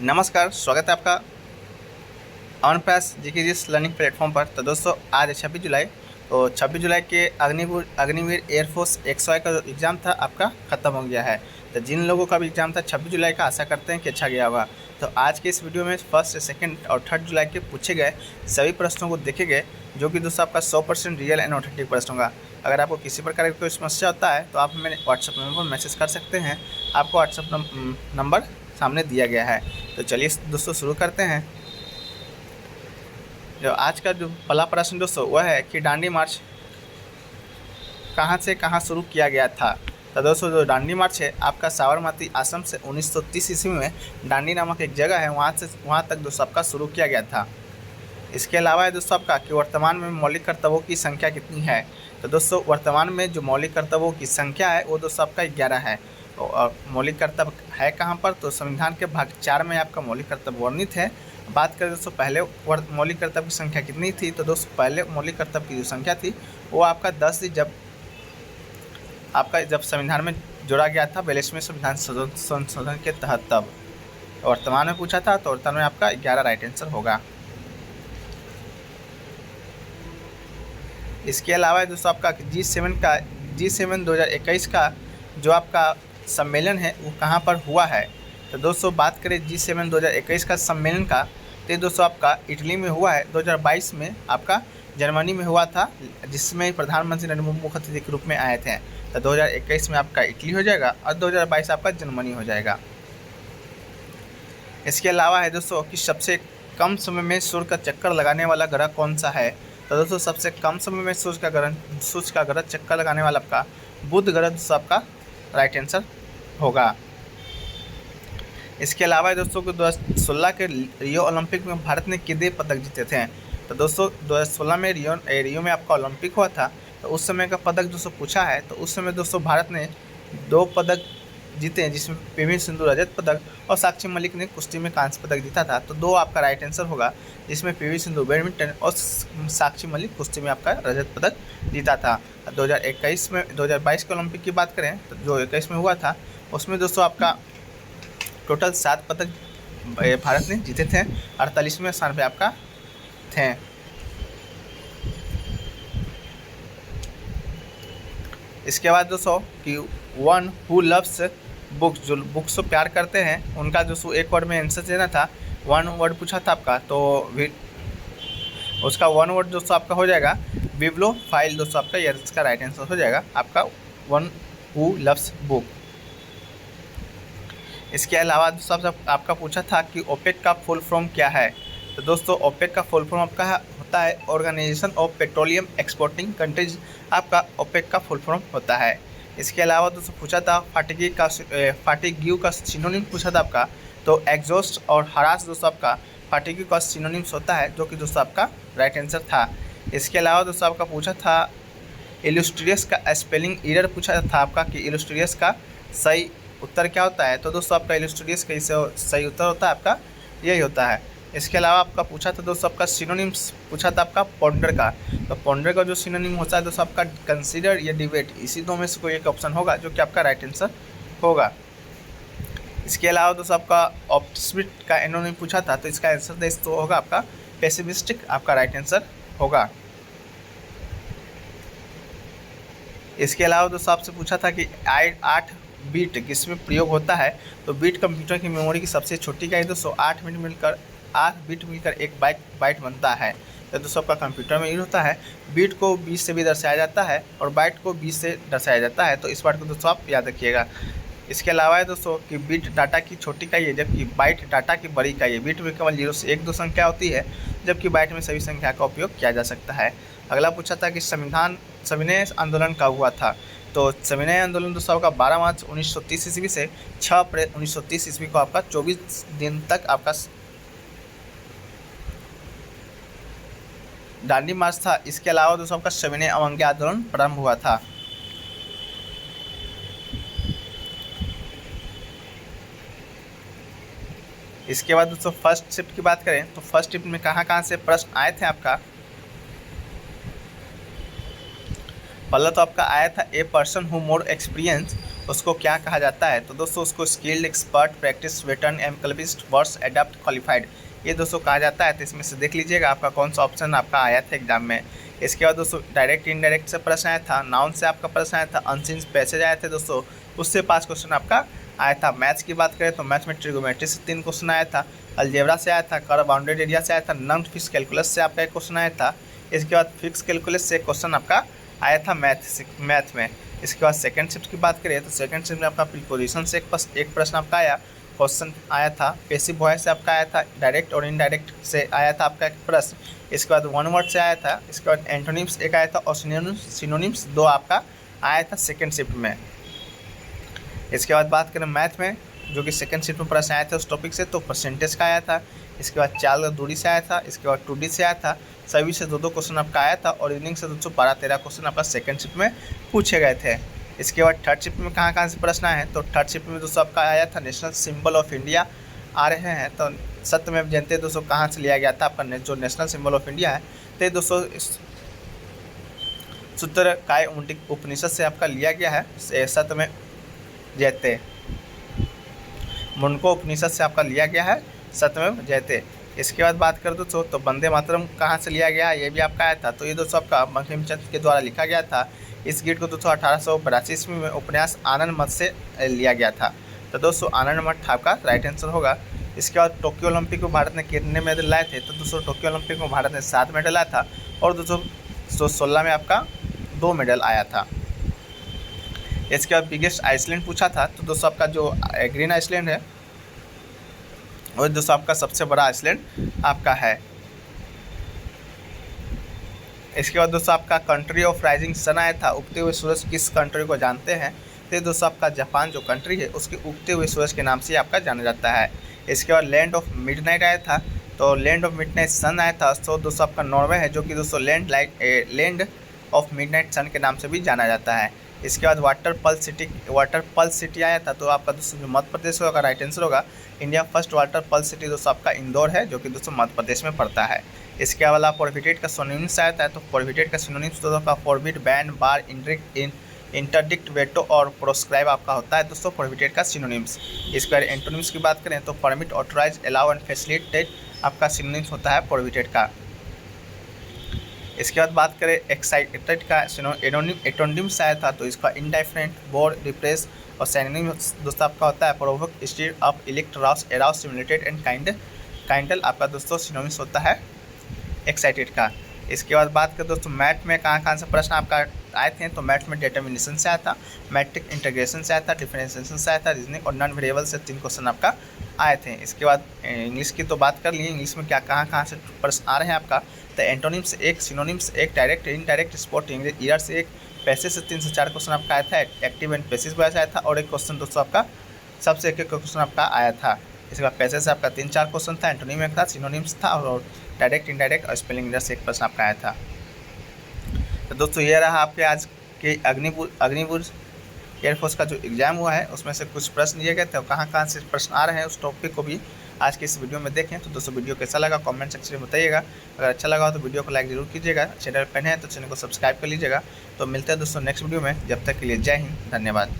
नमस्कार, स्वागत है आपका अमन प्रयास जीकेजीएस लर्निंग प्लेटफॉर्म पर। तो दोस्तों आज है 26 जुलाई। तो 26 जुलाई के अग्निवीर एयरफोर्स 101 का जो एग्ज़ाम था आपका ख़त्म हो गया है। तो जिन लोगों का भी एग्ज़ाम था 26 जुलाई का, आशा करते हैं कि अच्छा गया होगा। तो आज के इस वीडियो में फर्स्ट, सेकंड और थर्ड जुलाई के पूछे गए सभी प्रश्नों को देखे गए, जो कि दोस्तों आपका 100% रियल एंड ऑथेंटिक प्रश्न होगा। अगर आपको किसी प्रकार की कोई समस्या होता है तो आप हमें व्हाट्सएप नंबर पर मैसेज कर सकते हैं। आपको व्हाट्सएप नंबर सामने दिया गया है। तो चलिए दोस्तों शुरू करते हैं। जो आज का जो पहला प्रश्न दोस्तों वह है कि दांडी मार्च कहाँ से कहाँ शुरू किया गया था। तो दोस्तों जो दांडी मार्च है आपका साबरमती आश्रम से 1930 ईस्वी में दांडी नामक एक जगह है, वहाँ तक दोस्तों आपका शुरू किया गया था। इसके अलावा है दोस्तों आपका कि वर्तमान में मौलिक कर्तव्यों की संख्या कितनी है। तो दोस्तों वर्तमान में जो मौलिक कर्तव्यों की संख्या है वो दोस्तों आपका 11 है। तो मौलिक कर्तव्य है कहाँ पर, तो संविधान के भाग 4 में आपका मौलिक कर्तव्य वर्णित है। बात करें दोस्तों पहले मौलिक कर्तव्य की संख्या कितनी थी, तो दोस्तों पहले मौलिक कर्तव्य की जो संख्या थी वो आपका 10 थी, जब संविधान में जोड़ा गया था 42वें संविधान संशोधन के तहत। तब वर्तमान में पूछा था तो वर्तमान में आपका 11 राइट आंसर होगा। इसके अलावा दोस्तों आपका G7 2021 का जो आपका सम्मेलन है वो कहाँ पर हुआ है। तो दोस्तों बात करें G7 2021 का सम्मेलन का, तो दोस्तों आपका इटली में हुआ है। 2022 में आपका जर्मनी में हुआ था, जिसमें प्रधानमंत्री नरेंद्र मोदी मुख्य अतिथि के रूप में आए थे। तो 2021 में आपका इटली हो जाएगा और 2022 आपका जर्मनी हो जाएगा। इसके अलावा है दोस्तों कि सबसे कम समय में सूर्य का चक्कर लगाने वाला ग्रह कौन सा है। तो दोस्तों सबसे कम समय में सूर्य का ग्रह चक्कर लगाने वाला आपका बुध ग्रह दोस्तों आपका राइट आंसर होगा। इसके अलावा दोस्तों को 2016 के रियो ओलंपिक में भारत ने कितने पदक जीते थे। तो दोस्तों 2016 में रियो में आपका ओलंपिक हुआ था, तो उस समय का पदक दोस्तों पूछा है। तो उस समय दोस्तों भारत ने 2 पदक जीते हैं, जिसमें पीवी सिंधु रजत पदक और साक्षी मलिक ने कुश्ती में कांस्य पदक जीता था। तो 2 आपका राइट आंसर होगा, जिसमें पीवी सिंधु बैडमिंटन और साक्षी मलिक कुश्ती में आपका रजत पदक जीता था। 2022 के ओलंपिक की बात करें तो जो 21 में हुआ था उसमें दोस्तों आपका टोटल 7 पदक भारत ने जीते थे, 48वें स्थान पे आपका थे। इसके बाद दोस्तों कि वन हु लव्स बुक्स, जो बुक्स को प्यार करते हैं उनका दोस्तों एक वर्ड में आंसर देना था। 1 वर्ड पूछा था आपका, तो उसका 1 वर्ड दोस्तों आपका हो जाएगा बिब्लियोफाइल। दोस्तों आपका ये इसका राइट आंसर हो जाएगा आपका वन हु लव्स बुक। इसके अलावा दोस्तों आपका पूछा था कि ओपेक का फुल फॉर्म क्या है। तो दोस्तों ओपेक का फुल फॉर्म आपका होता है organization of petroleum exporting countries, आपका ओपेक का फुल फॉर्म होता है। इसके अलावा दोस्तों पूछा था फाटिग्यू का सिनोनिम पूछा था आपका, तो एग्जॉस्ट और हरास दोस्तों आपका फाटिग्यू का सिनोनिम्स होता है, जो कि दोस्तों आपका राइट आंसर था। इसके अलावा दोस्तों आपका पूछा था इलस्ट्रियस का स्पेलिंग एरर पूछा था आपका कि इलस्ट्रियस का सही उत्तर क्या होता है। तो दोस्तों आपका इलस्ट्रियस का इससे सही उत्तर होता है आपका यही होता है। इसके अलावा आपका पूछा था दोस्तों आपका सिनोनिम्स पूछा था आपका पॉन्डर का, तो पॉन्डर का जो सिनोनिम होता है दोस्तों आपका कंसीडर या डिबेट, इसी 2 में से कोई एक ऑप्शन होगा जो कि आपका राइट आंसर होगा। इसके अलावा दोस्तों आपका ऑप्टिमिस्ट का एनोनिम पूछा था, तो इसका आंसर दोस्तों होगा आपका पेसिमिस्टिक, आपका राइट आंसर होगा। इसके अलावा दोस्तों आपसे पूछा था कि 8 बीट किसमें प्रयोग होता है। तो बीट कंप्यूटर की मेमोरी की सबसे छोटी इकाई दोस्तों 8 बीट मिलकर एक बाइट बनता है। तो दोस्तों आपका कंप्यूटर में यूज होता है। बीट को 20 से भी दर्शाया जाता है और बाइट को 20 से दर्शाया जाता है, तो इस बात को दोस्तों आप याद रखिएगा। इसके अलावा है दोस्तों कि बीट डाटा की छोटी इकाई है, जबकि बाइट डाटा की बड़ी इकाई है। बीट में केवल 0 से 1-2 संख्या होती है, जबकि बाइट में सभी संख्या का उपयोग किया जा सकता है। अगला पूछा था कि सविनय आंदोलन कब हुआ था। तो सविनय आंदोलन दोस्तों आपका 12 मार्च 1930 ईस्वी से 6 अप्रैल 1930 ईस्वी को आपका 24 दिन तक आपका दांडी मार्च था। इसके अलावा दोस्तों आपका सविनय अवज्ञा आंदोलन प्रारंभ हुआ था। इसके बाद दोस्तों फर्स्ट शिफ्ट की बात करें तो फर्स्ट शिफ्ट में कहाँ से प्रश्न आए थे आपका। पहला तो आपका आया था a person who more experience उसको क्या कहा जाता है? तो दोस्तों उसको स्किल्ड, एक्सपर्ट, प्रैक्टिस, वेटरन, एम्पलिस्ट, वर्स, एडप्ट, क्वालिफाइड, ये दोस्तों कहा जाता है। तो इसमें से देख लीजिएगा आपका कौन सा ऑप्शन आपका आया था एग्जाम में। इसके बाद दोस्तों डायरेक्ट इनडायरेक्ट से प्रश्न आया था, नाउन से आपका प्रश्न आया था, अनसीन पैसेज आए थे दोस्तों, उससे 5 क्वेश्चन आपका आया था। मैथ्स की बात करें तो मैथ्स में ट्रिगोमेट्री से 3 क्वेश्चन आया था, अलजेब्रा से आया था, कर्व बाउंडेड एरिया से आया था, नॉन फिक्स कैलकुलस से आपका एक क्वेश्चन आया था। इसके बाद फिक्स कैलकुलस से एक क्वेश्चन आपका आया था मैथ में। इसके बाद सेकंड शिफ्ट की बात करें तो सेकंड शिफ्ट में आपका प्रीपोजिशन से एक प्रश्न आपका आया, क्वेश्चन आया था। पैसिव वॉइस से आपका आया था, डायरेक्ट और इनडायरेक्ट से आया था आपका एक प्रश्न। इसके बाद वन वर्ड से आया था। इसके बाद एंटोनिम्स एक आया था और सिनोनिम्स 2 आपका आया था सेकंड शिफ्ट में। इसके बाद बात करें मैथ में, जो कि सेकंड शिफ्ट में प्रश्न आया था उस टॉपिक से, तो परसेंटेज का आया था। इसके बाद चाल दूरी से आया था। इसके बाद 2D से आया था। सभी से 2-2 क्वेश्चन आपका आया था और रीजनिंग से 12-13 क्वेश्चन आपका सेकंड शिफ्ट में पूछे गए थे। इसके बाद थर्ड शिफ्ट में कहाँ से प्रश्न आए हैं? तो थर्ड शिफ्ट में दोस्तों आपका आया था नेशनल सिंबल ऑफ इंडिया आ रहे हैं। तो सत्यमेव जयते दोस्तों कहाँ से लिया गया था आपका जो नेशनल सिंबल ऑफ इंडिया है, तो दोस्तों सूत्रकाय उपनिषद से आपका लिया गया है। सत्यमेव जयते मुंडको उपनिषद से आपका लिया गया है सत्यमेव जयते। इसके बाद बात कर दोस्तों तो वंदे मातरम कहाँ से लिया गया है, ये भी आपका आया था। तो ये दोस्तों आपका बंकिम चंद्र के द्वारा लिखा गया था। इस गीत को दोस्तों 1882 ईस्वी में उपन्यास आनंद मठ से लिया गया था। तो दोस्तों आनंद मठ आपका राइट आंसर होगा। इसके बाद टोक्यो ओलंपिक में भारत ने कितने मेडल लाए थे? तो दोस्तों टोक्यो ओलंपिक में भारत ने 7 मेडल लाया था और 2016 में आपका 2 मेडल आया था। इसके बाद बिगेस्ट आइसलैंड पूछा था। तो दोस्तों आपका जो ग्रीन आइसलैंड है और दोस्तों आपका सबसे बड़ा आइसलैंड आपका है। इसके बाद दोस्तों आपका कंट्री ऑफ राइजिंग सन आया था। उगते हुए सूरज किस कंट्री को जानते हैं? तो दोस्तों आपका जापान जो कंट्री है उसके उगते हुए सूरज के नाम से आपका जाना जाता है। इसके बाद लैंड ऑफ मिडनाइट आया था। तो लैंड ऑफ मिडनाइट सन आया था। तो दोस्तों आपका नॉर्वे है, जो कि दोस्तों लैंड ऑफ मिडनाइट सन के नाम से भी जाना जाता है। इसके बाद वाटर पल्स सिटी आया था। तो आपका दोस्तों जो मध्य प्रदेश होगा राइट आंसर होगा। India first water pulse city दोस्तों आपका इंदौर है, जो कि दोस्तों मध्य प्रदेश में पड़ता है। इसके अलावा प्रोहिबिटेड का सिनोनिम्स आया था। तो प्रोहिबिटेड का सिनोनिम्स दोस्तों आपका फॉरबिड, बैन, बार, इंटरडिक्ट, वेटो और प्रोस्क्राइब आपका होता है दोस्तों प्रोहिबिटेड का सिनोनिम्स। इसके बाद एंटोनिम्स की बात करें तो permit, authorize, allow and facilitate आपका सिनोनिम्स होता है प्रोहिबिटेड का। इसके बाद बात करें एक्साइटेड का एटोनिम्स आया था। तो इसका इंडिफरेंट, बोर, डिप्रेस और सिनोनिम्स दोस्तों आपका होता है provoke, stir up, elect, rouse, arouse, stimulated and kindle आपका दोस्तों सिनोनिम्स होता है एक्साइटेड का। इसके बाद बात करें दोस्तों मैथ में कहाँ से प्रश्न आपका आए थे? तो मैथ में डिटर्मिनेशन से आया था, मैट्रिक इंटीग्रेशन से आया था, डिफरेंशिएशन से आया था, रीजनिंग और नॉन वेरिएबल से 3 क्वेश्चन आपका आए थे। इसके बाद इंग्लिश की तो बात कर ली, इंग्लिश में कहाँ से प्रश्न आ रहे हैं आपका? तो antonyms 1, synonyms 1, direct, indirect, spotting, year से 1, पैसेज से 3 से 4 क्वेश्चन आपका आया था, एक्टिव एंड पैसिव वॉइस आया था और एक क्वेश्चन दोस्तों आपका सबसे एक क्वेश्चन आपका आया था। इसके बाद पैसेज से आपका 3-4 क्वेश्चन था, एंटोनिम एक था, सिनोनिम्स था और डायरेक्ट, इनडायरेक्ट और स्पेलिंग एरर से एक प्रश्न आपका आया था। तो दोस्तों ये रहा आपके आज के अग्निवीर एयरफोर्स का जो एग्ज़ाम हुआ है उसमें से कुछ प्रश्न दिए गए थे और कहाँ से प्रश्न आ रहे हैं उस टॉपिक को भी आज की इस वीडियो में देखें। तो दोस्तों वीडियो कैसा लगा कमेंट सेक्शन में बताइएगा। अगर अच्छा लगा हो तो वीडियो को लाइक जरूर कीजिएगा, चैनल पर नए हैं तो चैनल को सब्सक्राइब कर लीजिएगा। तो मिलते हैं दोस्तों नेक्स्ट वीडियो में, जब तक के लिए जय हिंद, धन्यवाद।